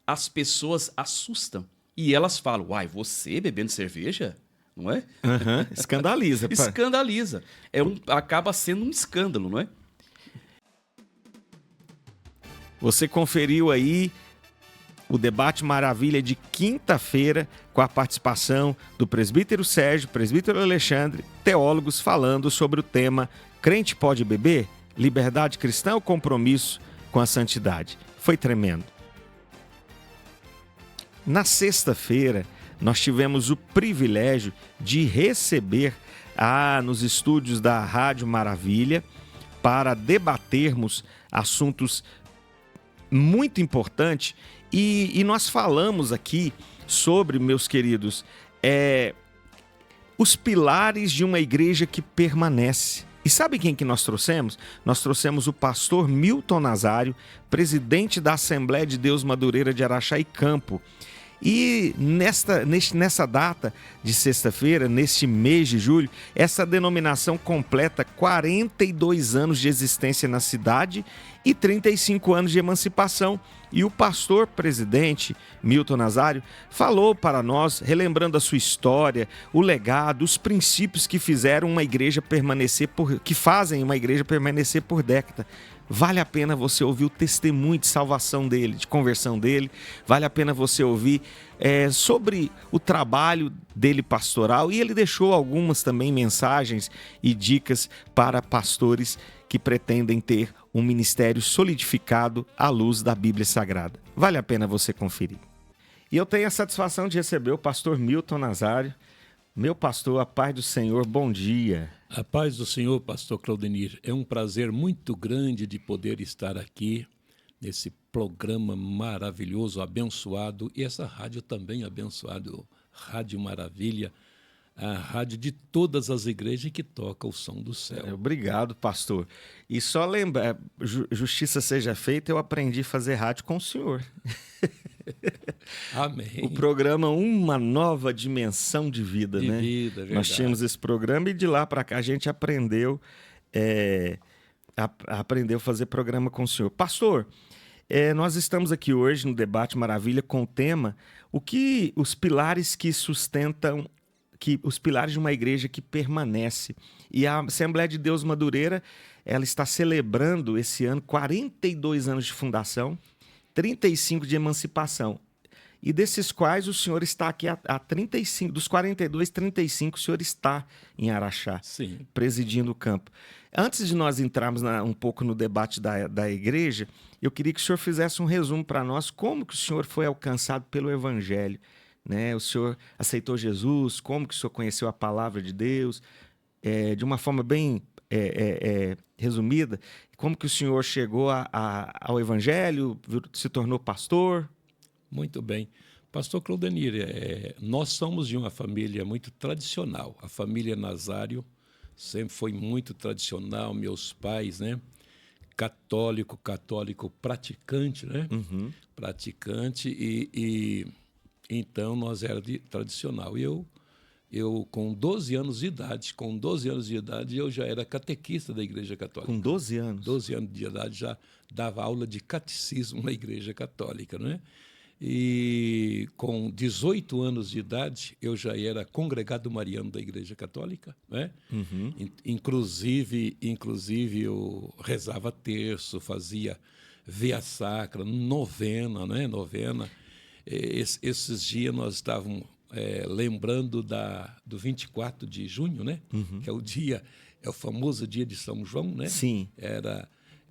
as pessoas assustam. E elas falam, você bebendo cerveja? Não é? Escandaliza. Escandaliza. Acaba sendo um escândalo, não é? Você conferiu aí o Debate Maravilha de quinta-feira, com a participação do presbítero Sérgio, presbítero Alexandre, teólogos falando sobre o tema Crente pode beber? Liberdade cristã ou compromisso com a santidade? Foi tremendo. Na sexta-feira, nós tivemos o privilégio de receber nos estúdios da Rádio Maravilha para debatermos assuntos muito importantes E nós falamos aqui sobre, meus queridos, os pilares de uma igreja que permanece. E sabe quem que nós trouxemos? Nós trouxemos o pastor Milton Nazário, presidente da Assembleia de Deus Madureira de Araxá e Campo. E nessa data de sexta-feira, neste mês de julho, essa denominação completa 42 anos de existência na cidade e 35 anos de emancipação. E o pastor presidente Milton Nazário falou para nós, relembrando a sua história, o legado, os princípios que fizeram uma igreja que fazem uma igreja permanecer por década. Vale a pena você ouvir o testemunho de salvação dele, de conversão dele. Vale a pena você ouvir sobre o trabalho dele pastoral. E ele deixou algumas também mensagens e dicas para pastores que pretendem ter um ministério solidificado à luz da Bíblia Sagrada. Vale a pena você conferir. E eu tenho a satisfação de receber o pastor Milton Nazário. Meu pastor, a paz do Senhor, bom dia. A paz do Senhor, pastor Claudenir. É um prazer muito grande de poder estar aqui nesse programa maravilhoso, abençoado, e essa rádio também abençoada, Rádio Maravilha, a rádio de todas as igrejas que toca o som do céu. Obrigado, pastor. E só lembrar, justiça seja feita, eu aprendi a fazer rádio com o senhor. Amém. O programa Uma Nova Dimensão de Vida, né? Vida, nós tínhamos esse programa e de lá para cá a gente aprendeu a fazer programa com o senhor. Pastor, nós estamos aqui hoje no Debate Maravilha com o tema os pilares que sustentam, os pilares de uma igreja que permanece. E a Assembleia de Deus Madureira, ela está celebrando esse ano 42 anos de fundação, 35 de emancipação. E desses quais o senhor está aqui há 35, dos 42, 35 o senhor está em Araxá, sim, presidindo o campo. Antes de nós entrarmos um pouco no debate da igreja, eu queria que o senhor fizesse um resumo para nós como que o senhor foi alcançado pelo Evangelho, né? O senhor aceitou Jesus, como que o senhor conheceu a palavra de Deus, de uma forma bem resumida, como que o senhor chegou ao Evangelho, se tornou pastor? Muito bem. Pastor Claudenir, nós somos de uma família muito tradicional. A família Nazário sempre foi muito tradicional. Meus pais, né? Católico praticante, né? Uhum. Praticante e então nós era tradicional. Eu com 12 anos de idade, eu já era catequista da Igreja Católica. Com 12 anos? 12 anos de idade já dava aula de catecismo na Igreja Católica, né? E com 18 anos de idade, eu já era congregado mariano da Igreja Católica, né? Uhum. Inclusive, eu rezava terço, fazia via sacra, novena, né? Novena. Esses dias nós estávamos lembrando do 24 de junho, né? Uhum. Que é o famoso dia de São João, né? Sim.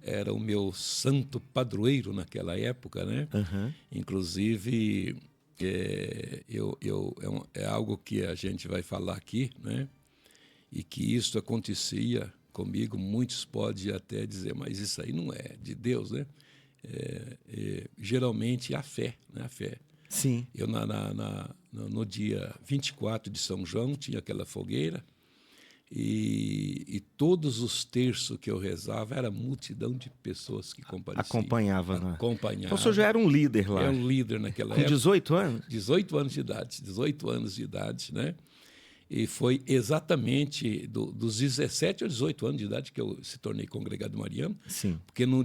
Era o meu santo padroeiro naquela época, né? Uhum. Inclusive, é algo que a gente vai falar aqui, né? E que isso acontecia comigo. Muitos podem até dizer, mas isso aí não é de Deus, né? Geralmente a fé, né? A fé. Sim. Eu, no dia 24 de São João, tinha aquela fogueira, e todos os terços que eu rezava era multidão de pessoas que compareciam. Acompanhava. Então o senhor já era um líder lá? Era um líder naquela época. Com 18 anos? 18 anos de idade, né? E foi exatamente dos 17 aos 18 anos de idade que eu se tornei congregado mariano. Sim. Porque com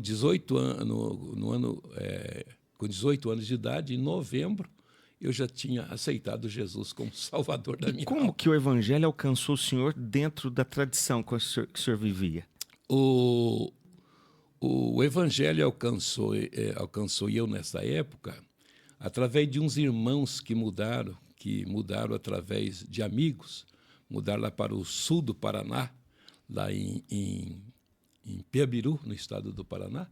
18 anos de idade, em novembro, eu já tinha aceitado Jesus como Salvador da minha alma. Como que o Evangelho alcançou o senhor dentro da tradição que o senhor vivia? O Evangelho alcançou eu nessa época através de uns irmãos que mudaram através de amigos, mudaram lá para o sul do Paraná, lá em Piabiru, no estado do Paraná.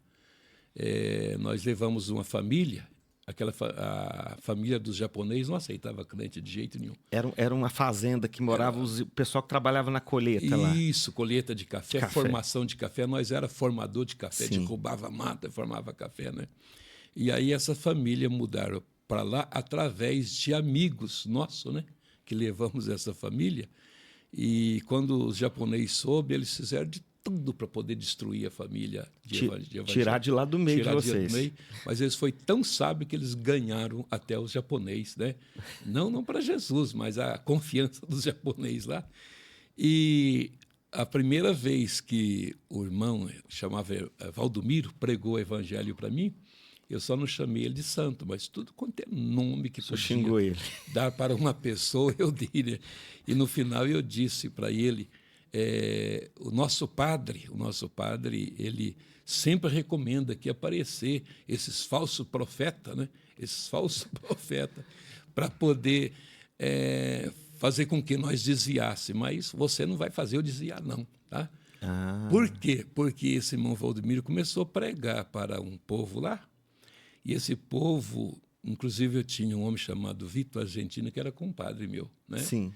Nós levamos uma família. A família dos japoneses não aceitava crente de jeito nenhum. Era uma fazenda que morava o pessoal que trabalhava na colheita lá. Isso, colheita de café, formação de café. Nós era formador de café, derrubava mata, formava café, né? E aí essa família mudaram para lá através de amigos nossos, né? Que levamos essa família. E quando os japoneses soube, eles fizeram de tudo para poder destruir a família de evangélicos. Tirar de lá do meio de vocês. Mas eles foi tão sábio que eles ganharam até os japoneses, né? Não para Jesus, mas a confiança dos japoneses lá. E a primeira vez que o irmão, chamava Valdomiro, pregou o evangelho para mim, eu só não chamei ele de santo, mas tudo quanto é nome que podia dar para uma pessoa, eu diria. E no final eu disse para ele, o nosso padre, ele sempre recomenda que aparecer esses falsos profetas, né? Esses falsos profetas, para poder fazer com que nós desviássemos. Mas você não vai fazer eu desviar, não, tá? Por quê? Porque esse irmão Valdomiro começou a pregar para um povo lá, e esse povo, inclusive eu tinha um homem chamado Vitor Argentino, que era compadre meu, né? Sim.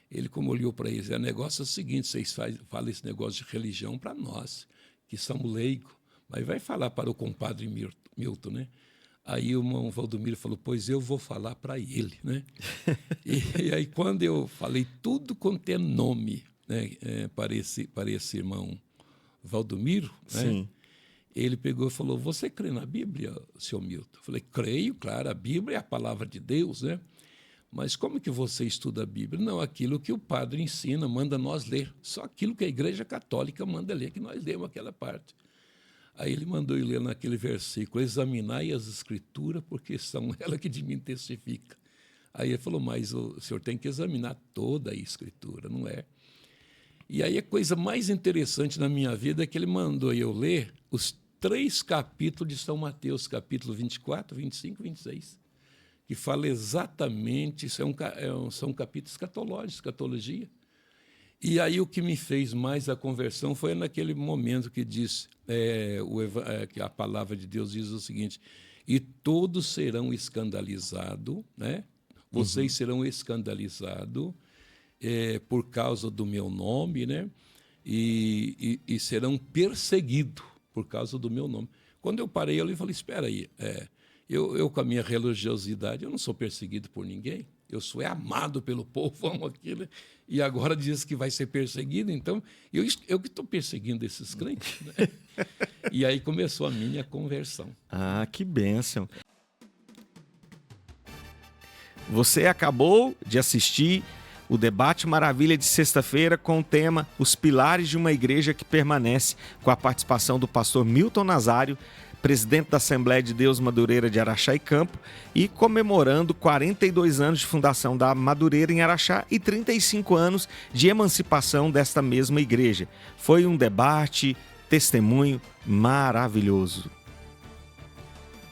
Ele, como olhou para eles, o negócio é o seguinte, vocês falam esse negócio de religião para nós, que somos leigos, mas vai falar para o compadre Milton, né? Aí o irmão Valdomiro falou, pois eu vou falar para ele, né? e aí quando eu falei tudo quanto é nome, né, para esse irmão Valdomiro, né? Sim. Ele pegou e falou, você crê na Bíblia, senhor Milton? Eu falei, creio, claro, a Bíblia é a palavra de Deus, né? Mas como que você estuda a Bíblia? Não, aquilo que o padre ensina, manda nós ler. Só aquilo que a Igreja Católica manda ler, que nós lemos aquela parte. Aí ele mandou eu ler naquele versículo, examinai as Escrituras, porque são elas que de mim testificam. Aí ele falou, mas o senhor tem que examinar toda a Escritura, não é? E aí a coisa mais interessante na minha vida é que ele mandou eu ler os 3 capítulos de São Mateus, capítulo 24, 25 e 26, que fala exatamente, são capítulos escatológicos, escatologia. E aí o que me fez mais a conversão foi naquele momento que diz, que a palavra de Deus diz o seguinte, e todos serão escandalizados, né? Vocês serão escandalizados por causa do meu nome, né? E serão perseguidos por causa do meu nome. Quando eu parei ali, eu falei, espera aí, eu com a minha religiosidade, eu não sou perseguido por ninguém, eu sou amado pelo povo, aquilo, e agora diz que vai ser perseguido, então eu que estou perseguindo esses crentes, né? E aí começou a minha conversão. Ah, que bênção. Você acabou de assistir o Debate Maravilha de sexta-feira com o tema Os Pilares de uma Igreja que Permanece, com a participação do pastor Milton Nazário, presidente da Assembleia de Deus Madureira de Araxá e Campo, e comemorando 42 anos de fundação da Madureira em Araxá e 35 anos de emancipação desta mesma igreja. Foi um debate, testemunho maravilhoso.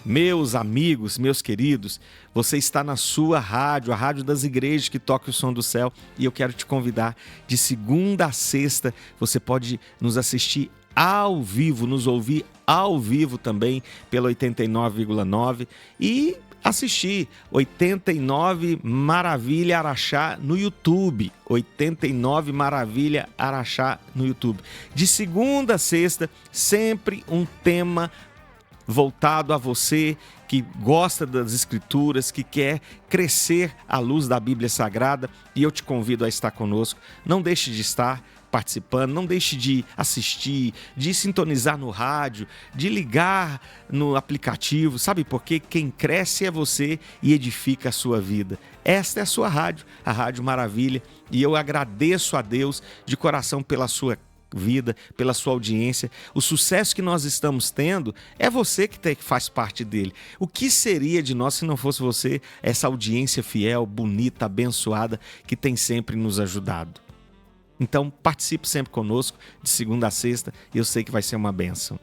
Meus amigos, meus queridos, você está na sua rádio, a rádio das igrejas que toca o som do céu, e eu quero te convidar, de segunda a sexta, você pode nos assistir ao vivo, nos ouvir ao vivo também pela 89,9 e assistir 89 Maravilha Araxá no YouTube, 89 Maravilha Araxá no YouTube. De segunda a sexta, sempre um tema voltado a você que gosta das Escrituras, que quer crescer à luz da Bíblia Sagrada, e eu te convido a estar conosco. Não deixe de estar participando, não deixe de assistir, de sintonizar no rádio, de ligar no aplicativo. Sabe por quê? Quem cresce é você e edifica a sua vida. Esta é a sua rádio, a Rádio Maravilha, e eu agradeço a Deus de coração pela sua vida, pela sua audiência. O sucesso que nós estamos tendo é você que faz parte dele. O que seria de nós se não fosse você, essa audiência fiel, bonita, abençoada, que tem sempre nos ajudado? Então, participe sempre conosco, de segunda a sexta, e eu sei que vai ser uma bênção.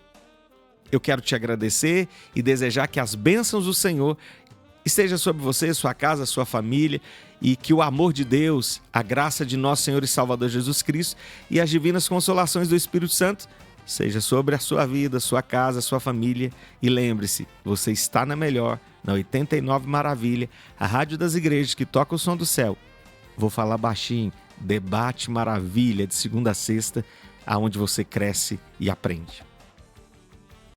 Eu quero te agradecer e desejar que as bênçãos do Senhor estejam sobre você, sua casa, sua família, e que o amor de Deus, a graça de nosso Senhor e Salvador Jesus Cristo e as divinas consolações do Espírito Santo seja sobre a sua vida, sua casa, sua família. E lembre-se, você está na melhor, na 89 Maravilha, a rádio das igrejas que toca o som do céu. Vou falar baixinho, Debate Maravilha, de segunda a sexta, aonde você cresce e aprende.